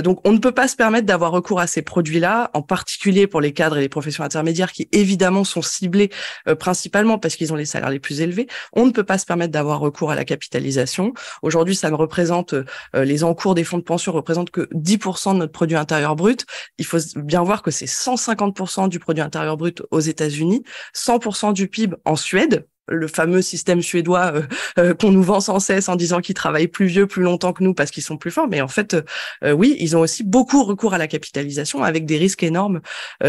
Donc, on ne peut pas se permettre d'avoir recours à ces produits-là, en particulier pour les cadres et les professions intermédiaires qui, évidemment, sont ciblés principalement parce qu'ils ont les salaires les plus élevés. On ne peut pas se permettre d'avoir recours à la capitalisation. Aujourd'hui, ça ne représente, les encours des fonds de pension représentent que 10% de notre produit intérieur brut. Il faut bien voir que c'est 150% du produit intérieur brut aux États-Unis, 100% du PIB en Suède, le fameux système suédois qu'on nous vend sans cesse en disant qu'ils travaillent plus vieux, plus longtemps que nous parce qu'ils sont plus forts. Mais en fait, oui, ils ont aussi beaucoup recours à la capitalisation avec des risques énormes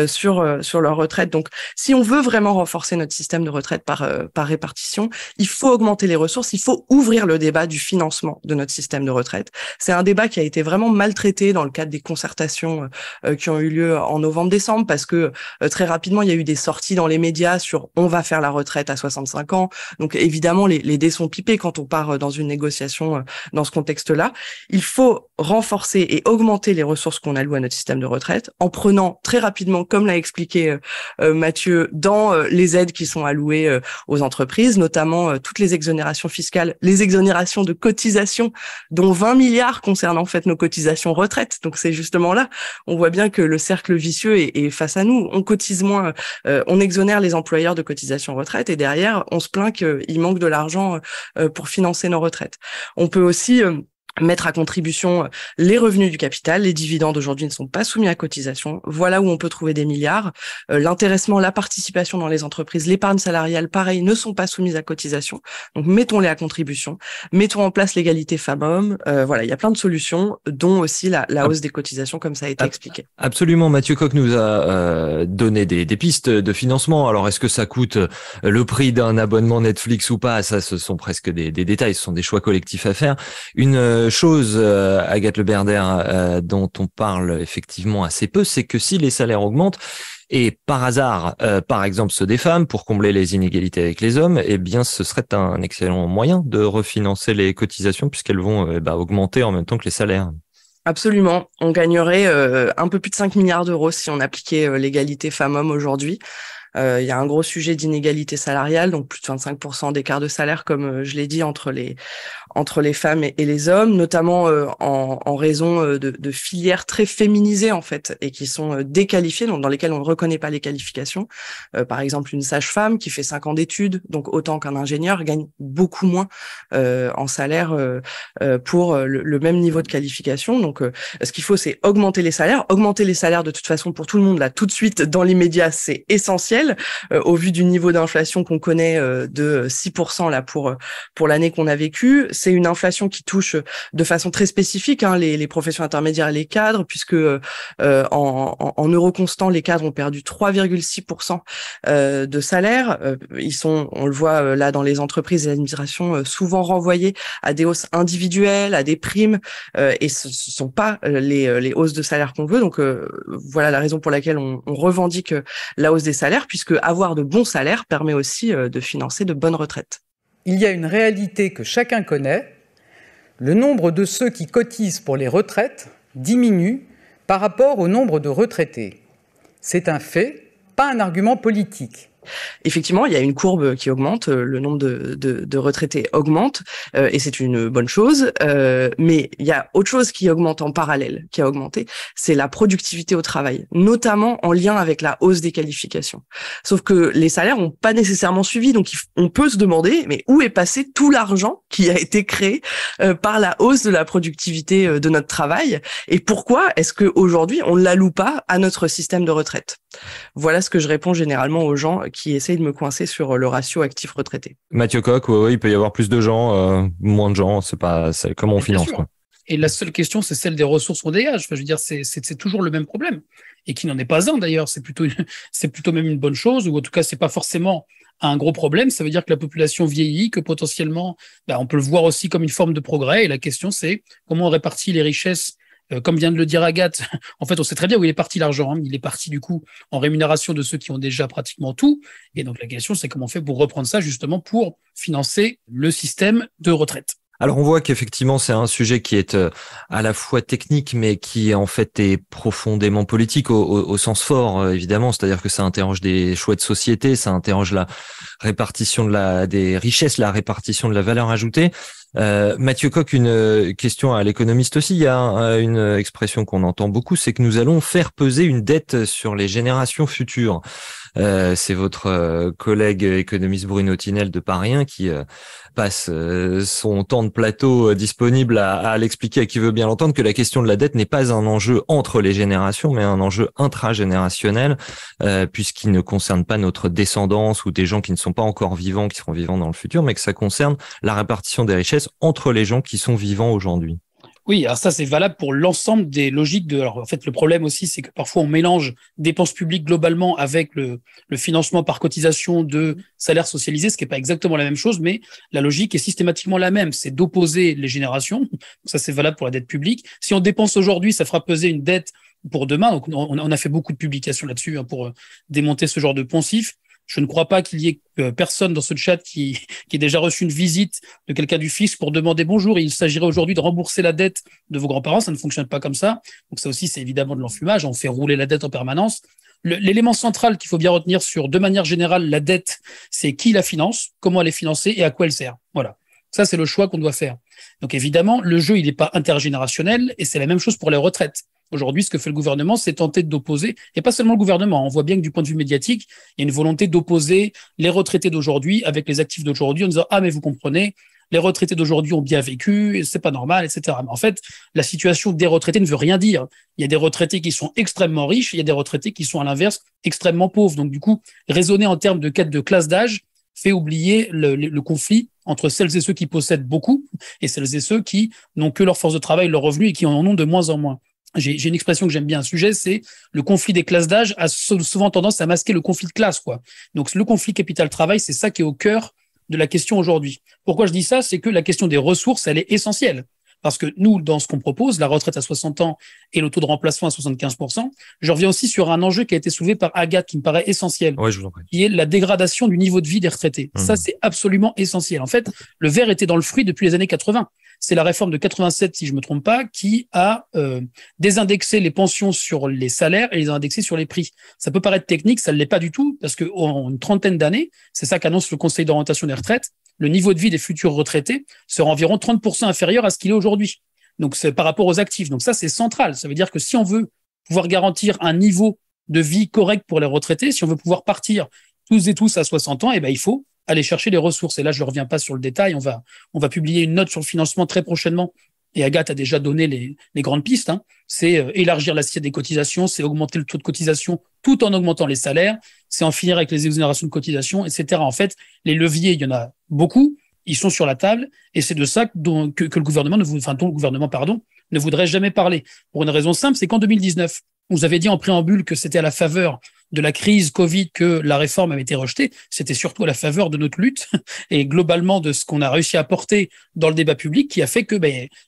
sur leur retraite. Donc, si on veut vraiment renforcer notre système de retraite par répartition, il faut augmenter les ressources, il faut ouvrir le débat du financement de notre système de retraite. C'est un débat qui a été vraiment maltraité dans le cadre des concertations qui ont eu lieu en novembre-décembre parce que très rapidement, il y a eu des sorties dans les médias sur on va faire la retraite à 65 ans. Donc évidemment, les dés sont pipés quand on part dans une négociation dans ce contexte-là. Il faut renforcer et augmenter les ressources qu'on alloue à notre système de retraite en prenant très rapidement, comme l'a expliqué Mathieu, dans les aides qui sont allouées aux entreprises, notamment toutes les exonérations fiscales, les exonérations de cotisations, dont 20 milliards concernent en fait nos cotisations retraite. Donc c'est justement là, on voit bien que le cercle vicieux est face à nous. On cotise moins, on exonère les employeurs de cotisations retraite et derrière, on se plaint qu'il manque de l'argent pour financer nos retraites. On peut aussi mettre à contribution les revenus du capital. Les dividendes aujourd'hui ne sont pas soumis à cotisation. Voilà où on peut trouver des milliards. L'intéressement, la participation dans les entreprises, l'épargne salariale, pareil, ne sont pas soumises à cotisation. Donc, mettons-les à contribution. Mettons en place l'égalité femmes-hommes. Voilà, il y a plein de solutions, dont aussi la hausse des cotisations, comme ça a été expliqué. Absolument. Mathieu Coq nous a donné des pistes de financement. Alors, est-ce que ça coûte le prix d'un abonnement Netflix ou pas? Ça, ce sont presque des détails. Ce sont des choix collectifs à faire. Une chose, Agathe Le Berder, dont on parle effectivement assez peu, c'est que si les salaires augmentent, et par hasard, par exemple ceux des femmes, pour combler les inégalités avec les hommes, eh bien ce serait un excellent moyen de refinancer les cotisations puisqu'elles vont augmenter en même temps que les salaires. Absolument. On gagnerait un peu plus de 5 milliards d'euros si on appliquait l'égalité femmes-hommes aujourd'hui. Il y a un gros sujet d'inégalité salariale, donc plus de 25% d'écart de salaire, comme je l'ai dit, entre les femmes et les hommes, notamment en raison de filières très féminisées en fait et qui sont déqualifiées, donc dans lesquelles on ne reconnaît pas les qualifications. Par exemple, une sage-femme qui fait 5 ans d'études, donc autant qu'un ingénieur, gagne beaucoup moins en salaire pour le même niveau de qualification. Donc, ce qu'il faut, c'est augmenter les salaires. Augmenter les salaires de toute façon pour tout le monde là, tout de suite, dans l'immédiat, c'est essentiel. Au vu du niveau d'inflation qu'on connaît de 6% là pour l'année qu'on a vécue. C'est une inflation qui touche de façon très spécifique les professions intermédiaires et les cadres, puisque en euros constants, les cadres ont perdu 3,6% de salaire. Ils sont, on le voit là dans les entreprises et l'administration, souvent renvoyés à des hausses individuelles, à des primes, et ce sont pas les hausses de salaire qu'on veut. Donc voilà la raison pour laquelle on revendique la hausse des salaires, puisque avoir de bons salaires permet aussi de financer de bonnes retraites. Il y a une réalité que chacun connaît. Le nombre de ceux qui cotisent pour les retraites diminue par rapport au nombre de retraités. C'est un fait, pas un argument politique. Effectivement, il y a une courbe qui augmente, le nombre de retraités augmente, et c'est une bonne chose. Mais il y a autre chose qui augmente en parallèle, qui a augmenté, c'est la productivité au travail, notamment en lien avec la hausse des qualifications. Sauf que les salaires n'ont pas nécessairement suivi, donc on peut se demander, mais où est passé tout l'argent qui a été créé par la hausse de la productivité de notre travail, et pourquoi est-ce qu'aujourd'hui on ne l'alloue pas à notre système de retraite? Voilà ce que je réponds généralement aux gens qui essayent de me coincer sur le ratio actif-retraité. Mathieu Coq, il peut y avoir plus de gens, moins de gens, c'est comment on finance, quoi. Et la seule question, c'est celle des ressources qu'on dégage. Enfin, je veux dire, c'est toujours le même problème. Et qui n'en est pas un, d'ailleurs. C'est plutôt même une bonne chose, ou en tout cas, c'est pas forcément un gros problème. Ça veut dire que la population vieillit, que potentiellement, on peut le voir aussi comme une forme de progrès. Et la question, c'est comment on répartit les richesses. Comme vient de le dire Agathe, en fait, on sait très bien où il est parti l'argent. Il est parti, du coup, en rémunération de ceux qui ont déjà pratiquement tout. Et donc, la question, c'est comment on fait pour reprendre ça, justement, pour financer le système de retraite. Alors on voit qu'effectivement c'est un sujet qui est à la fois technique mais qui en fait est profondément politique au sens fort évidemment, c'est-à-dire que ça interroge des choix de société, ça interroge la répartition des richesses, la répartition de la valeur ajoutée. Mathieu Coq, une question à l'économiste aussi. Il y a une expression qu'on entend beaucoup, c'est que nous allons faire peser une dette sur les générations futures. C'est votre collègue économiste Bruno Tinel de Paris 1 qui passe son temps de plateau disponible à l'expliquer à qui veut bien l'entendre que la question de la dette n'est pas un enjeu entre les générations, mais un enjeu intragénérationnel, puisqu'il ne concerne pas notre descendance ou des gens qui ne sont pas encore vivants, qui seront vivants dans le futur, mais que ça concerne la répartition des richesses entre les gens qui sont vivants aujourd'hui. Oui, alors ça, c'est valable pour l'ensemble des logiques de. Alors, en fait, le problème aussi, c'est que parfois on mélange dépenses publiques globalement avec le financement par cotisation de salaires socialisés, ce qui n'est pas exactement la même chose, mais la logique est systématiquement la même. C'est d'opposer les générations. Ça, c'est valable pour la dette publique. Si on dépense aujourd'hui, ça fera peser une dette pour demain. Donc, on a fait beaucoup de publications là-dessus pour démonter ce genre de poncif. Je ne crois pas qu'il y ait personne dans ce chat qui ait déjà reçu une visite de quelqu'un du fisc pour demander bonjour. Il s'agirait aujourd'hui de rembourser la dette de vos grands-parents. Ça ne fonctionne pas comme ça. Donc ça aussi, c'est évidemment de l'enfumage. On fait rouler la dette en permanence. L'élément central qu'il faut bien retenir de manière générale, la dette, c'est qui la finance, comment elle est financée et à quoi elle sert. Voilà. Ça, c'est le choix qu'on doit faire. Donc évidemment, le jeu, il n'est pas intergénérationnel et c'est la même chose pour les retraites. Aujourd'hui, ce que fait le gouvernement, c'est tenter d'opposer, et pas seulement le gouvernement, on voit bien que du point de vue médiatique, il y a une volonté d'opposer les retraités d'aujourd'hui avec les actifs d'aujourd'hui en disant « Ah, mais vous comprenez, les retraités d'aujourd'hui ont bien vécu, c'est pas normal, etc. » Mais en fait, la situation des retraités ne veut rien dire. Il y a des retraités qui sont extrêmement riches, il y a des retraités qui sont à l'inverse extrêmement pauvres. Donc du coup, raisonner en termes de quête de classe d'âge fait oublier le conflit entre celles et ceux qui possèdent beaucoup et celles et ceux qui n'ont que leur force de travail, leur revenu et qui en ont de moins en moins. J'ai une expression que j'aime bien à ce sujet, c'est le conflit des classes d'âge a souvent tendance à masquer le conflit de classe, quoi. Donc le conflit capital-travail, c'est ça qui est au cœur de la question aujourd'hui. Pourquoi je dis ça? C'est que la question des ressources, elle est essentielle. Parce que nous, dans ce qu'on propose, la retraite à 60 ans et le taux de remplacement à 75%, je reviens aussi sur un enjeu qui a été soulevé par Agathe, qui me paraît essentiel, qui est la dégradation du niveau de vie des retraités. Ça, c'est absolument essentiel. En fait, le ver était dans le fruit depuis les années 80. C'est la réforme de 87, si je me trompe pas, qui a désindexé les pensions sur les salaires et les a indexés sur les prix. Ça peut paraître technique, ça ne l'est pas du tout, parce qu'en une trentaine d'années, c'est ça qu'annonce le Conseil d'orientation des retraites, le niveau de vie des futurs retraités sera environ 30% inférieur à ce qu'il est aujourd'hui. Donc, c'est par rapport aux actifs. Donc ça, c'est central. Ça veut dire que si on veut pouvoir garantir un niveau de vie correct pour les retraités, si on veut pouvoir partir tous et tous à 60 ans, eh ben, il faut aller chercher les ressources. Et là, je ne reviens pas sur le détail. On va publier une note sur le financement très prochainement. Et Agathe a déjà donné les grandes pistes. C'est élargir l'assiette des cotisations, c'est augmenter le taux de cotisation tout en augmentant les salaires, c'est en finir avec les exonérations de cotisation, etc. En fait, les leviers, il y en a beaucoup, ils sont sur la table, et c'est de ça que le gouvernement dont le gouvernement, ne voudrait jamais parler. Pour une raison simple, c'est qu'en 2019, on nous avait dit en préambule que c'était à la faveur de la crise Covid que la réforme avait été rejetée. C'était surtout à la faveur de notre lutte et globalement de ce qu'on a réussi à porter dans le débat public qui a fait que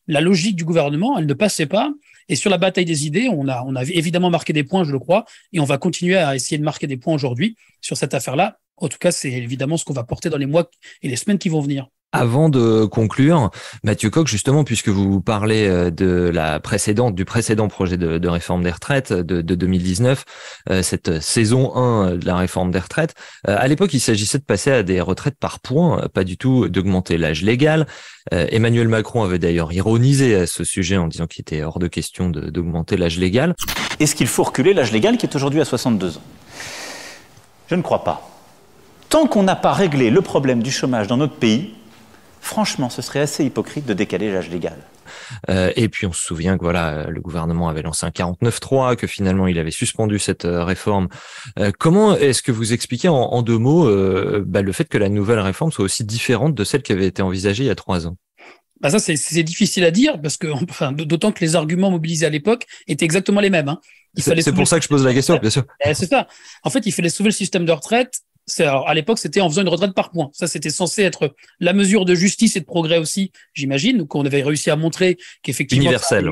la logique du gouvernement, elle ne passait pas. Et sur la bataille des idées, on a évidemment marqué des points, je le crois, et on va continuer à essayer de marquer des points aujourd'hui sur cette affaire-là. En tout cas, c'est évidemment ce qu'on va porter dans les mois et les semaines qui vont venir. Avant de conclure, Mathieu Coq, justement, puisque vous parlez du précédent projet de réforme des retraites de 2019, cette saison 1 de la réforme des retraites, à l'époque, il s'agissait de passer à des retraites par points, pas du tout d'augmenter l'âge légal. Emmanuel Macron avait d'ailleurs ironisé à ce sujet en disant qu'il était hors de question d'augmenter l'âge légal. Est-ce qu'il faut reculer l'âge légal qui est aujourd'hui à 62 ans? Je ne crois pas. Tant qu'on n'a pas réglé le problème du chômage dans notre pays, franchement, ce serait assez hypocrite de décaler l'âge légal. Et puis on se souvient que le gouvernement avait lancé un 49.3, que finalement il avait suspendu cette réforme. Comment est-ce que vous expliquez en deux mots le fait que la nouvelle réforme soit aussi différente de celle qui avait été envisagée il y a 3 ans? Ça, c'est difficile à dire parce que, d'autant que les arguments mobilisés à l'époque étaient exactement les mêmes. C'est pour ça que je pose la question, bien sûr. C'est ça. En fait, il fallait sauver le système de retraite. Alors, à l'époque, c'était en faisant une retraite par points. Ça, c'était censé être la mesure de justice et de progrès aussi, j'imagine, qu'on avait réussi à montrer qu'effectivement... Universel,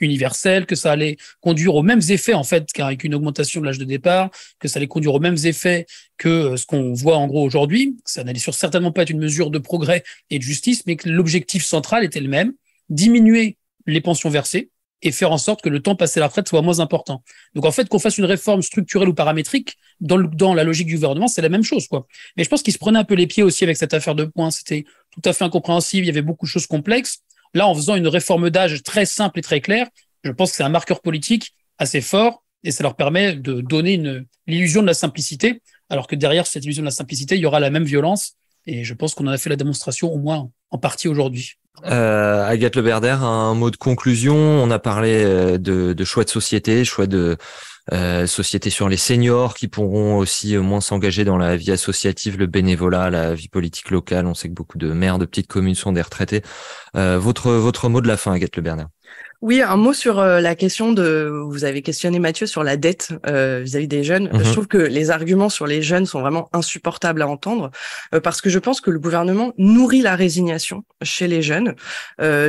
universelle, que ça allait conduire aux mêmes effets en fait qu'avec une augmentation de l'âge de départ, que ça allait conduire aux mêmes effets que ce qu'on voit en gros aujourd'hui. Ça n'allait certainement pas être une mesure de progrès et de justice, mais que l'objectif central était le même, diminuer les pensions versées et faire en sorte que le temps passé à la retraite soit moins important. Donc en fait, qu'on fasse une réforme structurelle ou paramétrique, dans la logique du gouvernement, c'est la même chose, quoi. Mais je pense qu'il se prenait un peu les pieds aussi avec cette affaire de points. C'était tout à fait incompréhensible, il y avait beaucoup de choses complexes. Là, en faisant une réforme d'âge très simple et très claire, je pense que c'est un marqueur politique assez fort et ça leur permet de donner l'illusion de la simplicité, alors que derrière cette illusion de la simplicité, il y aura la même violence. Et je pense qu'on en a fait la démonstration, au moins en partie aujourd'hui. Agathe Le Berder, un mot de conclusion. On a parlé de choix de société, choix de société sur les seniors qui pourront aussi moins s'engager dans la vie associative, le bénévolat, la vie politique locale. On sait que beaucoup de maires de petites communes sont des retraités. Votre mot de la fin, Agathe Le Berder. Oui, un mot sur la question vous avez questionné Mathieu sur la dette vis-à-vis des jeunes. Je trouve que les arguments sur les jeunes sont vraiment insupportables à entendre parce que je pense que le gouvernement nourrit la résignation chez les jeunes,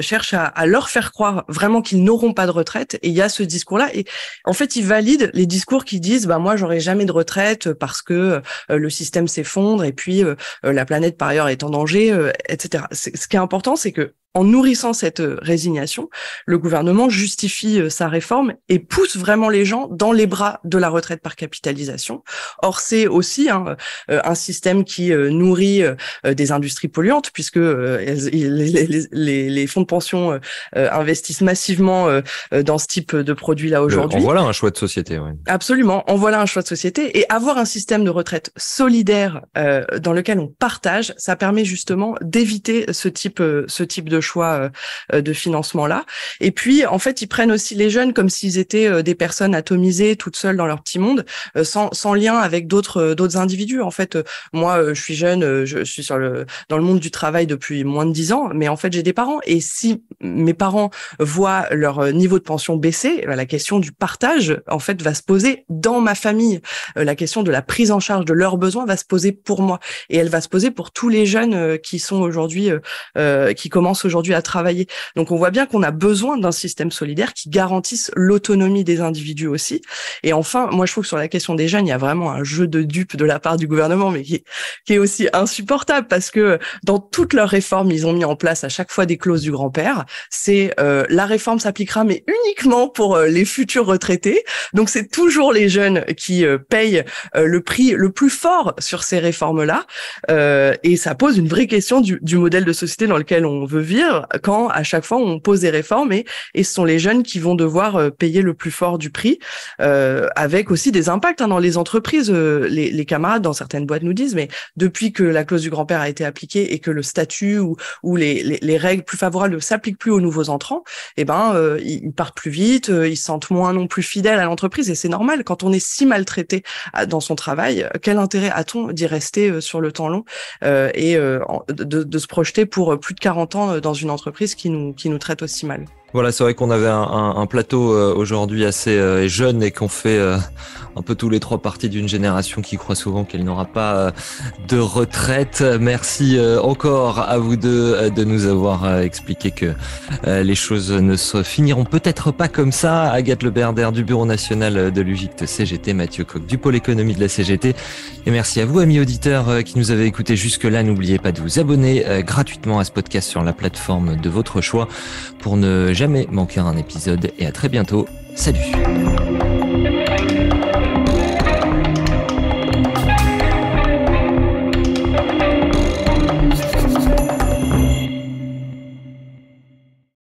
cherche à leur faire croire vraiment qu'ils n'auront pas de retraite et il y a ce discours-là et en fait, il valide les discours qui disent moi j'aurai jamais de retraite parce que le système s'effondre et puis la planète par ailleurs est en danger, etc. Ce qui est important, c'est que en nourrissant cette résignation, le gouvernement justifie sa réforme et pousse vraiment les gens dans les bras de la retraite par capitalisation. Or, c'est aussi un système qui nourrit des industries polluantes puisque les fonds de pension investissent massivement dans ce type de produits-là aujourd'hui. En voilà un choix de société. Ouais. Absolument, en voilà un choix de société. Et avoir un système de retraite solidaire dans lequel on partage, ça permet justement d'éviter ce type de choix de financement là. Et puis en fait ils prennent aussi les jeunes comme s'ils étaient des personnes atomisées toutes seules dans leur petit monde, sans lien avec d'autres individus. En fait moi je suis jeune, je suis dans le monde du travail depuis moins de 10 ans, mais en fait j'ai des parents et si mes parents voient leur niveau de pension baisser, la question du partage en fait va se poser dans ma famille. La question de la prise en charge de leurs besoins va se poser pour moi et elle va se poser pour tous les jeunes qui sont aujourd'hui qui commencent aujourd'hui à travailler. Donc on voit bien qu'on a besoin d'un système solidaire qui garantisse l'autonomie des individus aussi. Et enfin, moi je trouve que sur la question des jeunes, il y a vraiment un jeu de dupes de la part du gouvernement, mais qui est aussi insupportable parce que dans toutes leurs réformes, ils ont mis en place à chaque fois des clauses du grand-père. C'est la réforme s'appliquera mais uniquement pour les futurs retraités. Donc c'est toujours les jeunes qui payent le prix le plus fort sur ces réformes-là. Et ça pose une vraie question du modèle de société dans lequel on veut vivre quand à chaque fois on pose des réformes et ce sont les jeunes qui vont devoir payer le plus fort du prix, avec aussi des impacts dans les entreprises. Les camarades dans certaines boîtes nous disent mais depuis que la clause du grand-père a été appliquée et que le statut ou les règles plus favorables ne s'appliquent plus aux nouveaux entrants, ils partent plus vite, ils se sentent moins non plus fidèles à l'entreprise et c'est normal quand on est si maltraité dans son travail. Quel intérêt a-t-on d'y rester sur le temps long et de se projeter pour plus de 40 ans dans une entreprise qui nous traite aussi mal. Voilà, c'est vrai qu'on avait un plateau aujourd'hui assez jeune et qu'on fait un peu tous les trois partie d'une génération qui croit souvent qu'elle n'aura pas de retraite. Merci encore à vous deux de nous avoir expliqué que les choses ne se finiront peut-être pas comme ça. Agathe Le Berder du Bureau national de l'UGICT CGT, Mathieu Coq du Pôle économie de la CGT. Et merci à vous, amis auditeurs, qui nous avez écoutés jusque-là. N'oubliez pas de vous abonner gratuitement à ce podcast sur la plateforme de votre choix pour ne jamais manquer un épisode. Et à très bientôt. Salut!